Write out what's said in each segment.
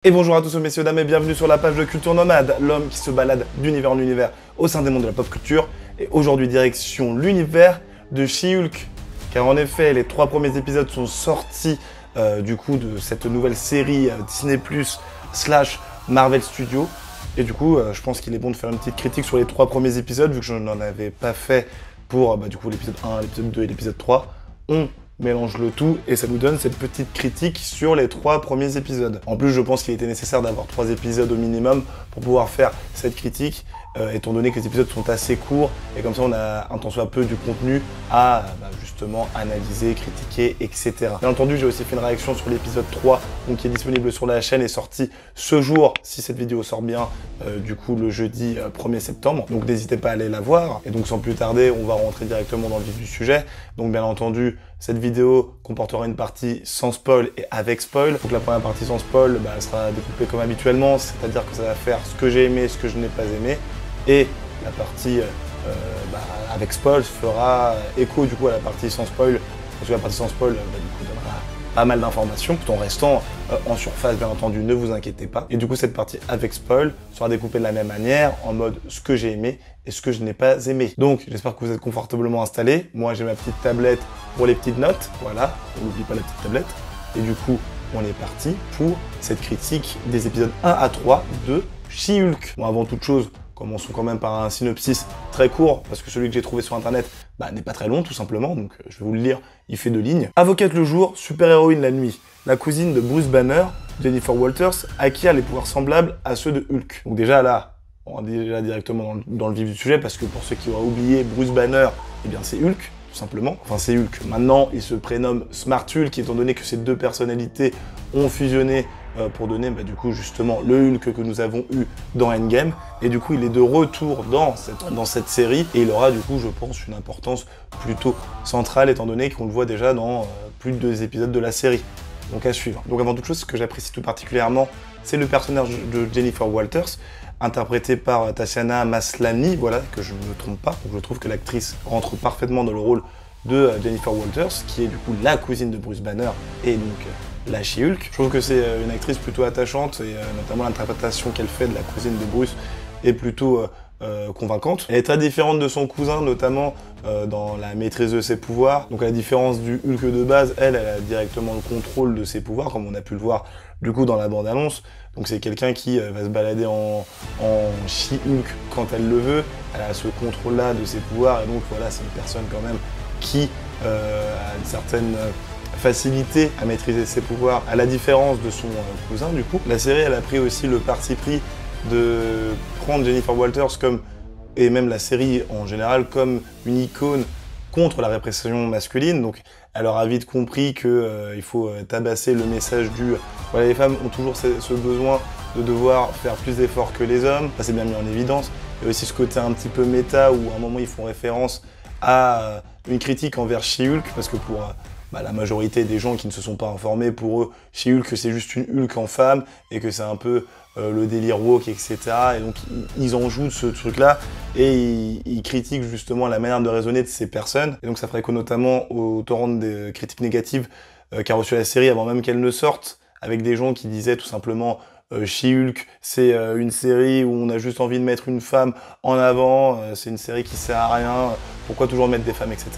Et bonjour à tous messieurs, dames et bienvenue sur la page de Culture Nomade, l'homme qui se balade d'univers en univers au sein des mondes de la pop culture. Et aujourd'hui direction l'univers de She-Hulk. Car en effet, les 3 premiers épisodes sont sortis du coup de cette nouvelle série Disney+, / Marvel Studios. Et du coup, je pense qu'il est bon de faire une petite critique sur les 3 premiers épisodes, vu que je n'en avais pas fait pour du coup l'épisode 1, l'épisode 2 et l'épisode 3. On mélange le tout et ça nous donne cette petite critique sur les 3 premiers épisodes. En plus, je pense qu'il était nécessaire d'avoir 3 épisodes au minimum pour pouvoir faire cette critique, étant donné que les épisodes sont assez courts et comme ça on a un tant soit peu du contenu à justement analyser, critiquer, etc. Bien entendu, j'ai aussi fait une réaction sur l'épisode 3 donc, qui est disponible sur la chaîne et sorti ce jour, si cette vidéo sort bien, du coup le jeudi 1er septembre. Donc n'hésitez pas à aller la voir. Et donc sans plus tarder, on va rentrer directement dans le vif du sujet. Donc bien entendu, cette vidéo comportera une partie sans spoil et avec spoil. Donc la première partie sans spoil, elle sera découpée comme habituellement, c'est-à-dire que ça va faire ce que j'ai aimé, ce que je n'ai pas aimé. Et la partie avec spoil fera écho du coup à la partie sans spoil, parce que la partie sans spoil du coup donnera pas mal d'informations, tout en restant en surface bien entendu, ne vous inquiétez pas. Et du coup cette partie avec spoil sera découpée de la même manière, en mode ce que j'ai aimé et ce que je n'ai pas aimé. Donc j'espère que vous êtes confortablement installés. Moi j'ai ma petite tablette pour les petites notes, voilà, on n'oublie pas la petite tablette. Et du coup on est parti pour cette critique des épisodes 1 à 3 de She-Hulk. Bon, avant toute chose, commençons quand même par un synopsis très court, parce que celui que j'ai trouvé sur internet n'est pas très long tout simplement, donc je vais vous le lire, il fait 2 lignes. Avocate le jour, super-héroïne la nuit. La cousine de Bruce Banner, Jennifer Walters, acquiert les pouvoirs semblables à ceux de Hulk. Donc déjà là, on est déjà directement dans le vif du sujet, parce que pour ceux qui auraient oublié Bruce Banner, eh bien c'est Hulk, tout simplement. Enfin c'est Hulk. Maintenant, il se prénomme Smart Hulk, étant donné que ces 2 personnalités ont fusionné pour donner du coup justement le Hulk que nous avons eu dans Endgame, et du coup il est de retour dans cette série et il aura du coup je pense une importance plutôt centrale étant donné qu'on le voit déjà dans plus de 2 épisodes de la série, donc à suivre. Donc avant toute chose, ce que j'apprécie tout particulièrement, c'est le personnage de Jennifer Walters, interprété par Tatiana Maslany, voilà, que je ne me trompe pas. Donc je trouve que l'actrice rentre parfaitement dans le rôle de Jennifer Walters, qui est du coup la cousine de Bruce Banner et donc la She-Hulk. Je trouve que c'est une actrice plutôt attachante et notamment l'interprétation qu'elle fait de la cousine de Bruce est plutôt convaincante. Elle est très différente de son cousin, notamment dans la maîtrise de ses pouvoirs. Donc à la différence du Hulk de base, elle a directement le contrôle de ses pouvoirs, comme on a pu le voir du coup dans la bande-annonce. Donc c'est quelqu'un qui va se balader en She-Hulk quand elle le veut. Elle a ce contrôle-là de ses pouvoirs et donc voilà, c'est une personne quand même qui a une certaine facilité à maîtriser ses pouvoirs, à la différence de son cousin du coup. La série elle a pris aussi le parti pris de prendre Jennifer Walters comme, et même la série en général, comme une icône contre la répression masculine. Donc elle aura vite compris que il faut tabasser le message du voilà, les femmes ont toujours ce besoin de devoir faire plus d'efforts que les hommes. Ça c'est bien mis en évidence. Il y a aussi ce côté un petit peu méta où à un moment ils font référence à une critique envers She-Hulk, parce que pour la majorité des gens qui ne se sont pas informés, pour eux, She-Hulk c'est juste une Hulk en femme et que c'est un peu le délire woke, etc. Et donc ils en jouent de ce truc-là et ils critiquent justement la manière de raisonner de ces personnes. Et donc ça ferait écho notamment au torrent de critiques négatives qu'a reçu la série avant même qu'elle ne sorte, avec des gens qui disaient tout simplement She-Hulk, c'est une série où on a juste envie de mettre une femme en avant, c'est une série qui sert à rien, pourquoi toujours mettre des femmes, etc.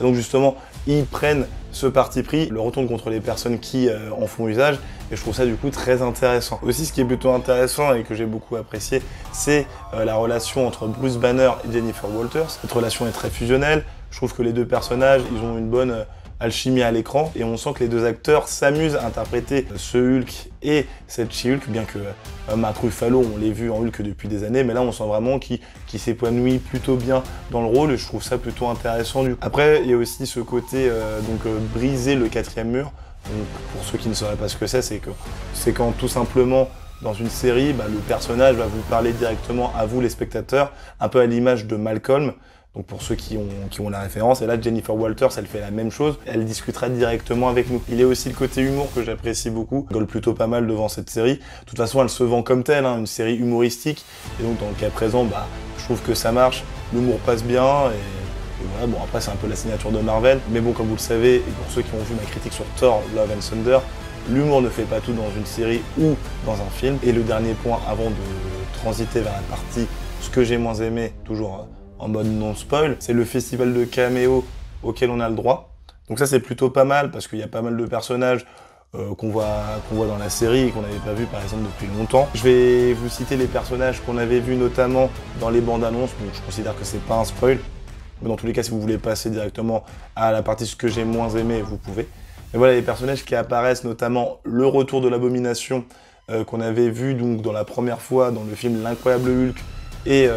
Et donc justement, ils prennent ce parti pris, le retournent contre les personnes qui en font usage, et je trouve ça du coup très intéressant. Aussi, ce qui est plutôt intéressant et que j'ai beaucoup apprécié, c'est la relation entre Bruce Banner et Jennifer Walters. Cette relation est très fusionnelle, je trouve que les 2 personnages, ils ont une bonne alchimie à l'écran et on sent que les 2 acteurs s'amusent à interpréter ce Hulk et cette She-Hulk, bien que Mark Ruffalo, on l'ait vu en Hulk depuis des années, mais là on sent vraiment qu'il s'épanouit plutôt bien dans le rôle et je trouve ça plutôt intéressant. Après, il y a aussi ce côté briser le 4e mur. Donc, pour ceux qui ne sauraient pas ce que c'est quand tout simplement dans une série, le personnage va vous parler directement à vous les spectateurs, un peu à l'image de Malcolm. Donc pour ceux qui ont la référence, et là Jennifer Walters, elle fait la même chose, elle discutera directement avec nous. Il y a aussi le côté humour que j'apprécie beaucoup, je rigole plutôt pas mal devant cette série. De toute façon, elle se vend comme telle, une série humoristique, et donc dans le cas présent, je trouve que ça marche, l'humour passe bien, et voilà, bon après c'est un peu la signature de Marvel, mais bon comme vous le savez, et pour ceux qui ont vu ma critique sur Thor, Love and Thunder, l'humour ne fait pas tout dans une série ou dans un film. Et le dernier point avant de transiter vers la partie ce que j'ai moins aimé, toujours en mode non-spoil, c'est le festival de caméos auquel on a le droit. Donc ça c'est plutôt pas mal parce qu'il y a pas mal de personnages qu'on voit dans la série et qu'on n'avait pas vu par exemple depuis longtemps. Je vais vous citer les personnages qu'on avait vus notamment dans les bandes annonces, donc je considère que c'est pas un spoil. Mais dans tous les cas, si vous voulez passer directement à la partie ce que j'ai moins aimé, vous pouvez. Mais voilà les personnages qui apparaissent, notamment le retour de l'Abomination qu'on avait vu donc dans la première fois dans le film L'Incroyable Hulk et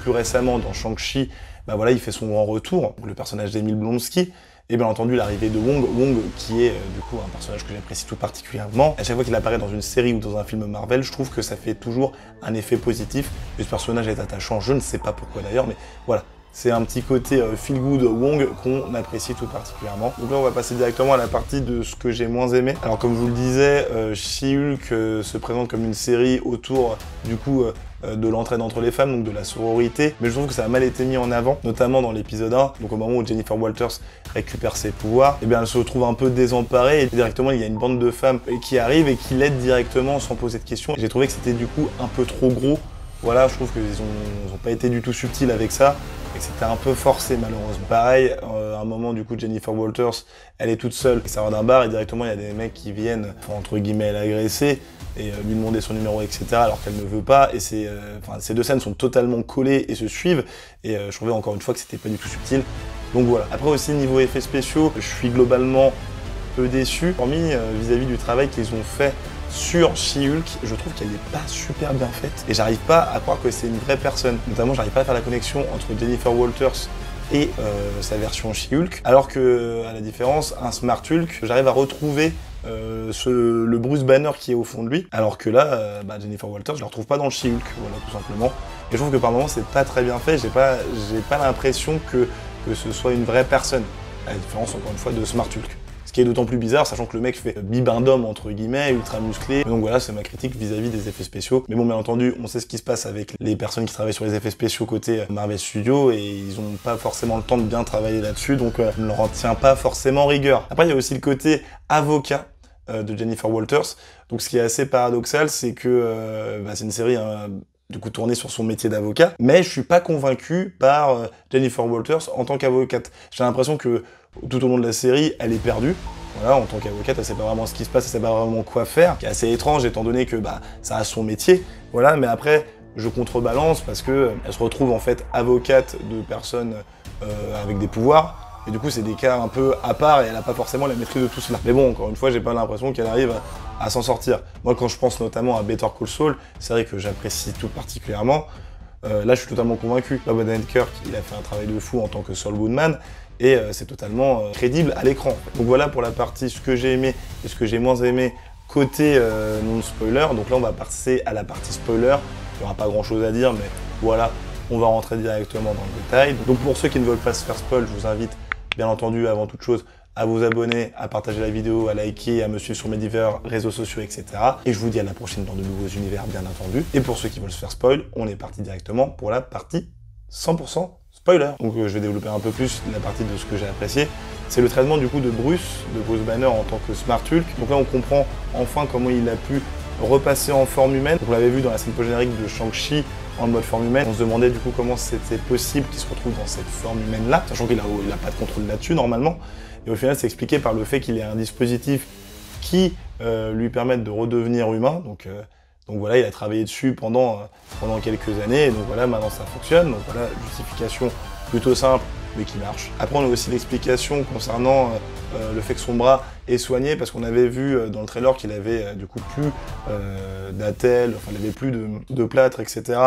plus récemment dans Shang-Chi, bah voilà, il fait son grand retour, donc le personnage d'Emile Blonsky. Et bien entendu l'arrivée de Wong, qui est du coup un personnage que j'apprécie tout particulièrement. À chaque fois qu'il apparaît dans une série ou dans un film Marvel, je trouve que ça fait toujours un effet positif. Et ce personnage est attachant, je ne sais pas pourquoi d'ailleurs, mais voilà. C'est un petit côté feel good Wong qu'on apprécie tout particulièrement. Donc là on va passer directement à la partie de ce que j'ai moins aimé. Alors comme je vous le disais, She-Hulk se présente comme une série autour du coup de l'entraide entre les femmes, donc de la sororité, mais je trouve que ça a mal été mis en avant, notamment dans l'épisode 1, donc au moment où Jennifer Walters récupère ses pouvoirs, et bien elle se retrouve un peu désemparée, et directement il y a une bande de femmes qui arrivent et qui l'aident directement sans poser de questions. J'ai trouvé que c'était du coup un peu trop gros, voilà, je trouve qu'ils ont pas été du tout subtils avec ça, et que c'était un peu forcé malheureusement. Pareil, à un moment du coup Jennifer Walters, elle est toute seule, elle sort d'un bar et directement il y a des mecs qui viennent, entre guillemets, l'agresser, et lui demander son numéro, etc. alors qu'elle ne veut pas, et ces deux scènes sont totalement collées et se suivent, et je trouvais encore une fois que c'était pas du tout subtil. Donc voilà. Après aussi niveau effets spéciaux, je suis globalement peu déçu, hormis vis-à-vis du travail qu'ils ont fait sur She-Hulk, je trouve qu'elle n'est pas super bien faite, et j'arrive pas à croire que c'est une vraie personne. Notamment, j'arrive pas à faire la connexion entre Jennifer Walters et sa version She-Hulk, alors que, à la différence, un Smart Hulk, j'arrive à retrouver le Bruce Banner qui est au fond de lui, alors que là, Jennifer Walters, je la retrouve pas dans le She-Hulk, voilà, tout simplement. Et je trouve que par moments, c'est pas très bien fait, j'ai pas l'impression que ce soit une vraie personne, à la différence, encore une fois, de Smart Hulk. Ce qui est d'autant plus bizarre, sachant que le mec fait bibin d'homme, entre guillemets, ultra musclé. Donc voilà, c'est ma critique vis-à-vis des effets spéciaux. Mais bon, bien entendu, on sait ce qui se passe avec les personnes qui travaillent sur les effets spéciaux côté Marvel Studios, et ils ont pas forcément le temps de bien travailler là-dessus, donc je ne leur en tiens pas forcément rigueur. Après, il y a aussi le côté avocat de Jennifer Walters. Donc ce qui est assez paradoxal, c'est que c'est une série du coup tournée sur son métier d'avocat, mais je suis pas convaincu par Jennifer Walters en tant qu'avocate. J'ai l'impression que tout au long de la série, elle est perdue. Voilà, en tant qu'avocate, elle sait pas vraiment ce qui se passe, elle sait pas vraiment quoi faire, ce qui est assez étrange étant donné que ça a son métier. Voilà, mais après, je contrebalance parce que elle se retrouve en fait avocate de personnes avec des pouvoirs. Et du coup, c'est des cas un peu à part et elle n'a pas forcément la maîtrise de tout cela. Mais bon, encore une fois, j'ai pas l'impression qu'elle arrive à s'en sortir. Moi, quand je pense notamment à Better Call Saul, c'est vrai que j'apprécie tout particulièrement. Là, je suis totalement convaincu. Bob Odenkirk, il a fait un travail de fou en tant que Saul Goodman. Et c'est totalement crédible à l'écran. Donc voilà pour la partie ce que j'ai aimé et ce que j'ai moins aimé côté non-spoiler. Donc là, on va passer à la partie spoiler. Il n'y aura pas grand-chose à dire, mais voilà, on va rentrer directement dans le détail. Donc pour ceux qui ne veulent pas se faire spoil, je vous invite bien entendu, avant toute chose, à vous abonner, à partager la vidéo, à liker, à me suivre sur mes divers réseaux sociaux, etc. Et je vous dis à la prochaine dans de nouveaux univers, bien entendu. Et pour ceux qui veulent se faire spoil, on est parti directement pour la partie 100% spoiler. Donc je vais développer un peu plus la partie de ce que j'ai apprécié. C'est le traitement du coup de Bruce Banner en tant que Smart Hulk. Donc là on comprend enfin comment il a pu repasser en forme humaine. Donc on l'avait vu dans la scène post-générique de Shang-Chi en mode forme humaine. On se demandait du coup comment c'était possible qu'il se retrouve dans cette forme humaine-là, sachant qu'il n'a pas de contrôle là-dessus normalement. Et au final c'est expliqué par le fait qu'il ait un dispositif qui lui permette de redevenir humain. Donc voilà, il a travaillé dessus pendant quelques années, et donc voilà, maintenant ça fonctionne. Donc voilà, justification plutôt simple, mais qui marche. Après, on a aussi l'explication concernant le fait que son bras est soigné, parce qu'on avait vu dans le trailer qu'il avait du coup plus d'attelle, enfin il avait plus de plâtre, etc.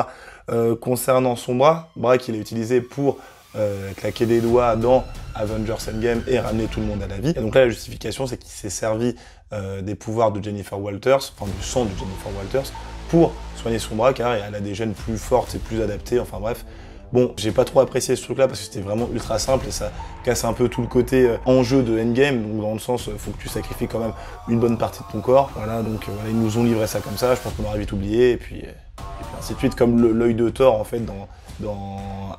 Concernant son bras qu'il a utilisé pour claquer des doigts dans Avengers Endgame et ramener tout le monde à la vie. Et donc là, la justification, c'est qu'il s'est servi des pouvoirs de Jennifer Walters, enfin du sang de Jennifer Walters, pour soigner son bras, car elle a des gènes plus fortes et plus adaptées, enfin bref. Bon, j'ai pas trop apprécié ce truc-là parce que c'était vraiment ultra simple et ça casse un peu tout le côté enjeu de Endgame, donc dans le sens, faut que tu sacrifies quand même une bonne partie de ton corps. Voilà, donc voilà, ils nous ont livré ça comme ça, je pense qu'on aurait vite oublié, et puis ainsi de suite, comme l'œil de Thor en fait dans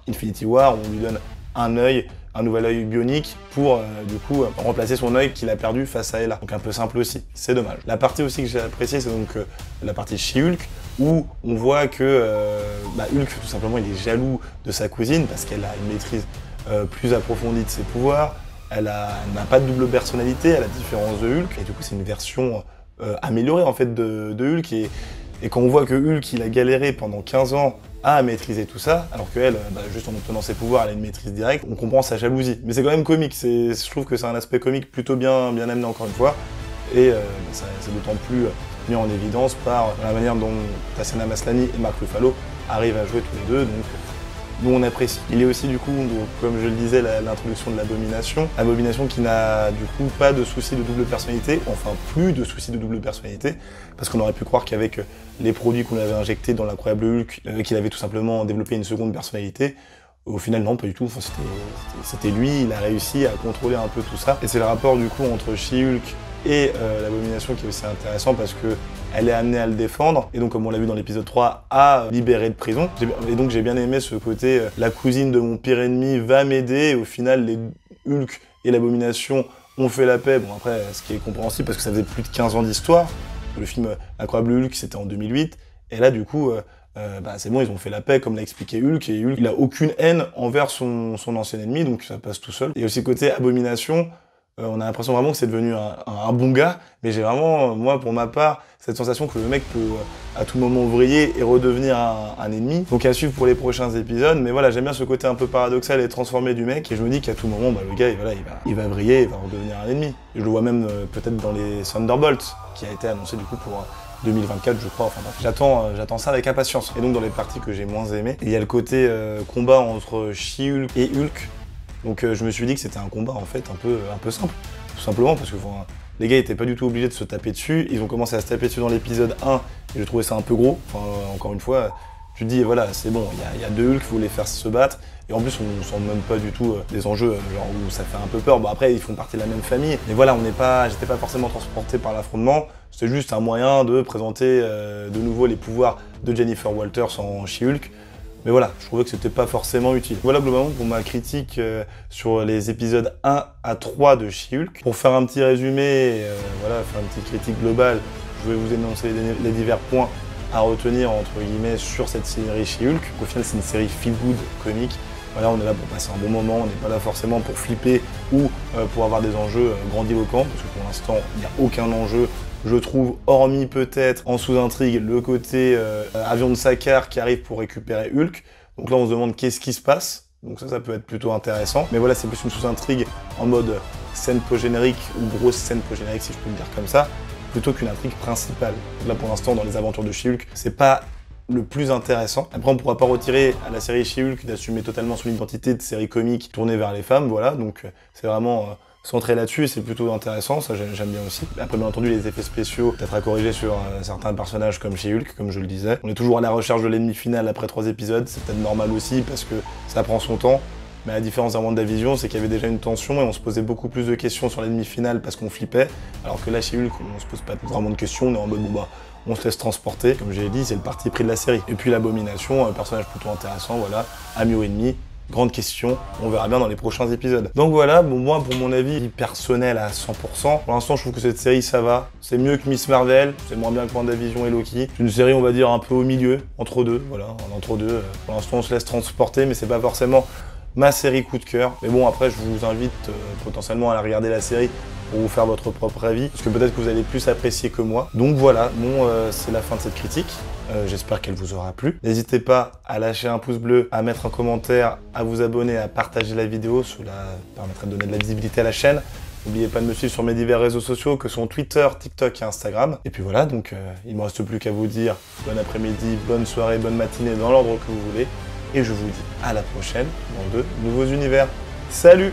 Infinity War, où on lui donne un œil, un nouvel œil bionique pour du coup remplacer son œil qu'il a perdu face à Ella. Donc un peu simple aussi, c'est dommage. La partie aussi que j'ai appréciée, c'est donc la partie She-Hulk, où on voit que Hulk, tout simplement, il est jaloux de sa cousine parce qu'elle a une maîtrise plus approfondie de ses pouvoirs. Elle n'a pas de double personnalité, à la différence de Hulk, et du coup c'est une version améliorée en fait de Hulk, et quand on voit que Hulk il a galéré pendant 15 ans à maîtriser tout ça, alors qu'elle, juste en obtenant ses pouvoirs, elle a une maîtrise directe, on comprend sa jalousie. Mais c'est quand même comique, je trouve que c'est un aspect comique plutôt bien amené encore une fois, et c'est d'autant plus mis en évidence par la manière dont Tatiana Maslany et Mark Ruffalo arrivent à jouer tous les deux, donc nous on apprécie. Il est aussi du coup, donc, comme je le disais, l'introduction de l'Abomination. Abomination qui n'a du coup pas de souci de double personnalité, enfin plus de souci de double personnalité, parce qu'on aurait pu croire qu'avec les produits qu'on avait injectés dans l'incroyable Hulk, qu'il avait tout simplement développé une seconde personnalité. Au final non, pas du tout, enfin, c'était lui, il a réussi à contrôler un peu tout ça. Et c'est le rapport du coup entre She-Hulk et l'Abomination qui est aussi intéressant parce que elle est amenée à le défendre, et donc comme on l'a vu dans l'épisode 3, à libérer de prison. Et donc j'ai bien aimé ce côté, la cousine de mon pire ennemi va m'aider, et au final les Hulk et l'Abomination ont fait la paix. Bon après, ce qui est compréhensible parce que ça faisait plus de 15 ans d'histoire. Le film Incroyable Hulk c'était en 2008, et là du coup, c'est bon, ils ont fait la paix comme l'a expliqué Hulk, et Hulk il a aucune haine envers son ancien ennemi, donc ça passe tout seul. Et aussi côté Abomination, on a l'impression vraiment que c'est devenu un bon gars, mais j'ai vraiment, moi pour ma part, cette sensation que le mec peut à tout moment vriller et redevenir un ennemi. Donc à suivre pour les prochains épisodes, mais voilà, j'aime bien ce côté un peu paradoxal et transformé du mec, et je me dis qu'à tout moment, le gars, il va vriller, il va redevenir un ennemi. Et je le vois même peut-être dans les Thunderbolts, qui a été annoncé du coup pour 2024 je crois, enfin bref. J'attends ça avec impatience. Et donc dans les parties que j'ai moins aimées, il y a le côté combat entre She-Hulk et Hulk. Donc je me suis dit que c'était un combat en fait un peu simple, tout simplement parce que les gars étaient pas du tout obligés de se taper dessus, ils ont commencé à se taper dessus dans l'épisode 1 et j'ai trouvé ça un peu gros, encore une fois, tu te dis voilà c'est bon, il y a deux Hulk, faut les faire se battre, et en plus on sent même pas du tout des enjeux genre où ça fait un peu peur. Bon après ils font partie de la même famille, mais voilà j'étais pas forcément transporté par l'affrontement, c'était juste un moyen de présenter de nouveau les pouvoirs de Jennifer Walters en She-Hulk. Mais voilà, je trouvais que c'était pas forcément utile. Voilà globalement pour ma critique sur les épisodes 1 à 3 de She-Hulk. Pour faire un petit résumé, faire une petite critique globale, je vais vous énoncer les divers points à retenir entre guillemets sur cette série She-Hulk. Au final c'est une série feel-good, comique. Voilà, on est là pour passer un bon moment, on n'est pas là forcément pour flipper ou pour avoir des enjeux grandiloquents, parce que pour l'instant il n'y a aucun enjeu. Je trouve, hormis peut-être en sous-intrigue, le côté avion de Sakaar qui arrive pour récupérer Hulk. Donc là, on se demande qu'est-ce qui se passe. Donc ça peut être plutôt intéressant. Mais voilà, c'est plus une sous-intrigue en mode scène post-générique ou grosse scène post-générique, si je peux le dire comme ça, plutôt qu'une intrigue principale. Donc là, pour l'instant, dans les aventures de She-Hulk, c'est pas le plus intéressant. Après, on pourra pas retirer à la série She-Hulk d'assumer totalement son identité de série comique tournée vers les femmes. Voilà, donc c'est vraiment centré là-dessus, c'est plutôt intéressant, ça j'aime bien aussi. Après bien entendu les effets spéciaux, peut-être à corriger sur certains personnages comme chez Hulk, comme je le disais. On est toujours à la recherche de l'ennemi final après 3 épisodes, c'est peut-être normal aussi parce que ça prend son temps. Mais la différence d'un WandaVision, c'est qu'il y avait déjà une tension et on se posait beaucoup plus de questions sur l'ennemi final parce qu'on flippait. Alors que là chez Hulk, on se pose pas vraiment de questions, on est en mode on se laisse transporter. Comme j'ai dit, c'est le parti pris de la série. Et puis l'Abomination, un personnage plutôt intéressant, voilà, ami ou ennemi. Grande question, on verra bien dans les prochains épisodes. Donc voilà, moi pour mon avis personnel à 100%, pour l'instant je trouve que cette série ça va. C'est mieux que Miss Marvel, c'est moins bien que WandaVision et Loki. C'est une série on va dire un peu au milieu, entre deux, voilà, entre deux. Pour l'instant on se laisse transporter mais c'est pas forcément ma série coup de cœur. Mais bon après je vous invite potentiellement à la regarder la série pour vous faire votre propre avis, parce que peut-être que vous allez plus apprécier que moi. Donc voilà, c'est la fin de cette critique. J'espère qu'elle vous aura plu. N'hésitez pas à lâcher un pouce bleu, à mettre un commentaire, à vous abonner, à partager la vidéo. Cela permettrait de donner de la visibilité à la chaîne. N'oubliez pas de me suivre sur mes divers réseaux sociaux que sont Twitter, TikTok et Instagram. Et puis voilà, donc il ne me reste plus qu'à vous dire bon après-midi, bonne soirée, bonne matinée dans l'ordre que vous voulez. Et je vous dis à la prochaine dans de nouveaux univers. Salut!